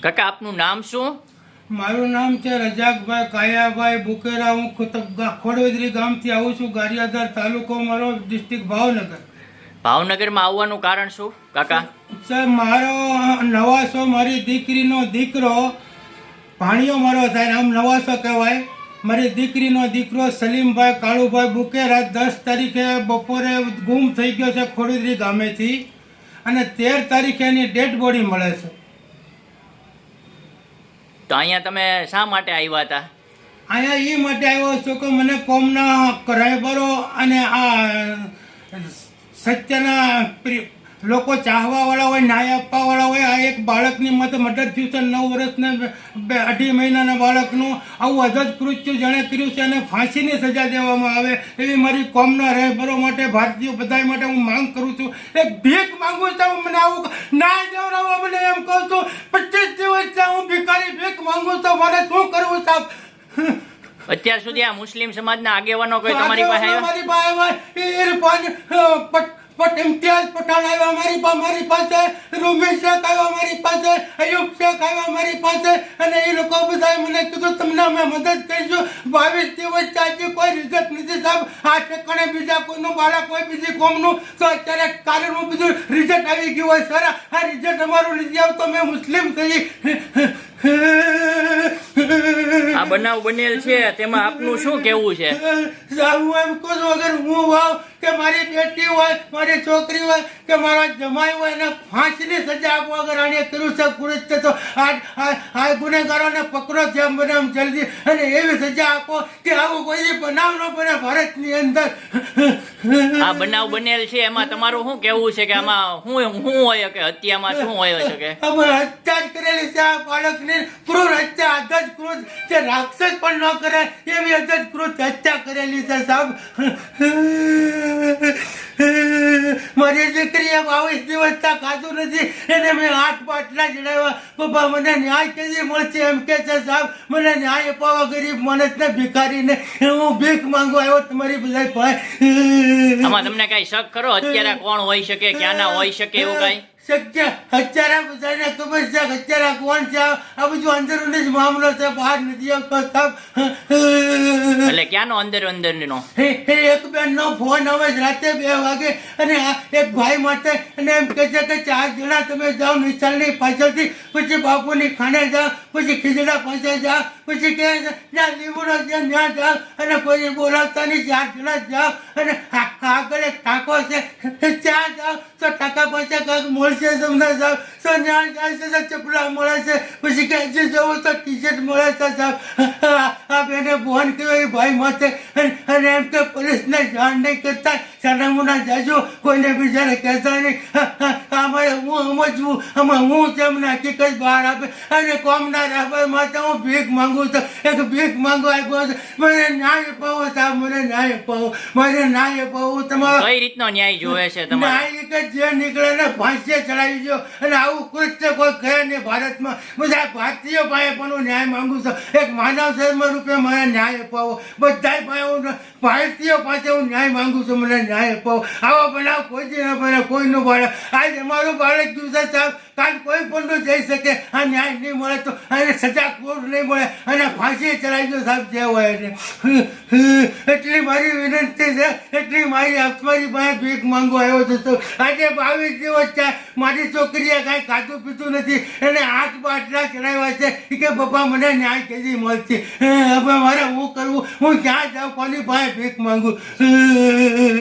કાકા આપનું નામ શું? મારું નામ છે રજાકભાઈ કાયાભાઈ બુકેરા. હું ખોડવેદરી ગામથી આવું છું. ગારિયાધાર તાલુકો મારો, ડિસ્ટ્રિક્ટ ભાવનગર. ભાવનગરમાં આવવાનું કારણ શું કાકા? સાહેબ મારો નવાસો, મારી દીકરીનો દીકરો, ભાણિયો મારો થાય, આમ નવાસો કહેવાય. મારી દીકરીનો દીકરો સલીમભાઈ કાળુભાઈ બુકેરા 10 તારીખે બપોરે ગુમ થઈ ગયો છે ખોડવેદરી ગામેથી, અને 13 તારીખે એની ડેડ બોડી મળે છે. તો અહીંયા તમે શા માટે આવ્યા હતા? અહીંયા એ માટે આવ્યો છું કે મને કોમના રહેબરો અને આ સત્યના લોકો ચાહવાવાળા હોય, ન્યાય આપવાવાળા હોય. આ એક બાળકની મતે મર્ડર થયું છે, 9 વર્ષને 2.5 મહિનાના બાળકનું. આવું અધજ કૃત્ય જેણે કર્યું છે અને ફાંસીની સજા દેવામાં આવે એવી મારી કોમના રહેબરો માટે, ભારતીયો બધા માટે હું માંગ કરું છું. એક ભીખ માંગુ છું. મને આવું ના દેવડાવો. મને એમ કહું છું 25 દિવસ હું ભિખારી ભીખ માંગુ છું. મને શું કરવું સાહેબ? અત્યાર સુધી આ મુસ્લિમ સમાજના આગેવાનો કોઈ તમારી પાસે આવ્યા? મારી પાસે ઇમ્તિયાઝ પઠાણ આવ્યા મારી પાસે, રૂમી શેખ આવ્યા મારી પાસે, અયુબ શેખ આવ્યા મારી પાસે, અને એ લોકો બધાએ મને કીધું તમને અમે મદદ કરીશું. 22 દિવસ ચાલતી કોઈ રિઝલ્ટ નથી સાહેબ. આ ઠેકાણે બીજા કોઈનું બાળક હોય, બીજી કોમનું, તો અત્યારે કારણનું બીજું રિઝલ્ટ આવી ગયું હોય. સર આ રિઝલ્ટ અમારું નથી આવતો. મેં મુસ્લિમ થઈ. આ બનાવ બનેલ છે તેમાં આપનું શું કહેવું છે? હું એમ કહું છું, અગર હું હોઉં કે મારી બેટી હોય, મારી છોકરી હોય કે મારા જમાઈ હોય, એને ફાંસીની સજા આપો. અગર આને કર્યું છે કૃત્ય તો આ ગુનેગારોને પકડો જેમ બને એમ જલ્દી, અને એવી સજા આપો કે આવું કોઈ બનાવ ન બને ભારતની અંદર. આ બનાવ બનેલ છે એમાં તમારું શું કહેવું છે કે આમાં શું હોય કે હત્યામાં શું હોય શકે? અમે હત્યા જ કરેલી છે આ બાળકની. ક્રૂર હત્યા, અધજ ક્રૂર, જે રાક્ષસ પણ ન કરે એવી અધજ ક્રૂર હત્યા કરેલી છે સાહેબ. મારી દીકરીએ 22 દિવસ ત્યાં ખાધું નથી, એને મેં 8 બાટલા ચડાવ્યા. પપ્પા મને ન્યાય કેવી મળશે એમ કે છે સાહેબ. મને ન્યાય અપાવો, ગરીબ માણસને, ભિખારીને. હું ભીખ માંગવા આવ્યો તમારી બધા પાસે. આમાં તમને કઈ શક ખરો અત્યારે કોણ હોઈ શકે, ક્યાંના હોઈ શકે એવું કઈ? શક્ય અત્યારે બધાને ખબર છે અત્યારે કોણ છે. આ બધું અંદરનો જ મામલો છે, બહાર નથી આવતો સાહેબ. એટલે ક્યાંનો અંદરનો? એક બેન નો ફોન આવે છે રાતે 2 વાગે, અને એક ભાઈ માટે, અને એમ કહે છે કે 4 જણા તમે જાઓ નિશાળની પાછળથી, પછી બાપુની ખાને જાઓ, પછી ખીજડા પાસે જાઓ, પછી કે જ્યાં લીમડો છે ત્યાં જાઓ, અને કોઈ બોલાવતા નહીં, 4 જણા જાઓ, અને આગળ એક ટાંકો છે ત્યાં જાઓ તો ટાંકા પાસે કાંક મળશે તમને સાહેબ. તો ત્યાં જાય છે તો ચપલા મળે છે, પછી કે જે જવું તો ટી-શર્ટ મળે છે સાહેબ. આ બેને ફોન કર્યો એ ભાઈ માથે, અને એમ કે પોલીસને જાણ નહીં કરતા, સરનામુના જાજો, કોઈને બીજાને કહેતા નહીં. આમાં હું સમજવું, આમાં હું તેમને હકીકત બહાર આપે. અને કોમના રહેવા માટે હું ભીખ માંગુ છું. એક ભીખ માંગવા આવ્યો છું. મને ન્યાય અપાવો સાહેબ, મને ન્યાય અપાવો, મને ન્યાય અપાવો. તમારો કઈ રીતનો ન્યાય જોવે છે તમારે? ન્યાય કે જે નીકળે ને ફાંસીએ ચડાવી દો, અને આવું કૃત્ય કોઈ કહે નહીં ભારતમાં. બધા ભારતીયો પાસે પણ હું ન્યાય માંગુ છું. એક માનવ ધર્મ રૂપે મને ન્યાય અપાવો. બધા પાસે હું ભારતીયો પાસે હું ન્યાય માંગુ છું. મને ન્યાય અપાવો. આવો બનાવ કોઈ ન બને, કોઈનું બાળક. આજ અમારું બાળક ગયું છે સાહેબ, કાલ કોઈ પણ જઈ શકે. આ ન્યાય નહીં મળે તો એને સજા ક્રૂર નહીં મળે, અને ફાંસી ચડાવી દો સાહેબ જે હોય એને. એટલી મારી વિનંતી છે, એટલી મારી પાસે ભીખ માંગવા આવ્યો છું. તો આજે 22 દિવસ છે, મારી છોકરીએ કાંઈ ખાધું પીતું નથી, એને 8 બાટલા ચડાવ્યા છે. કે પપ્પા મને ન્યાય કેવી મળશે? હવે મારે શું કરવું? હું ક્યાં જાઉં? કોની પાસે ભીખ માંગુ?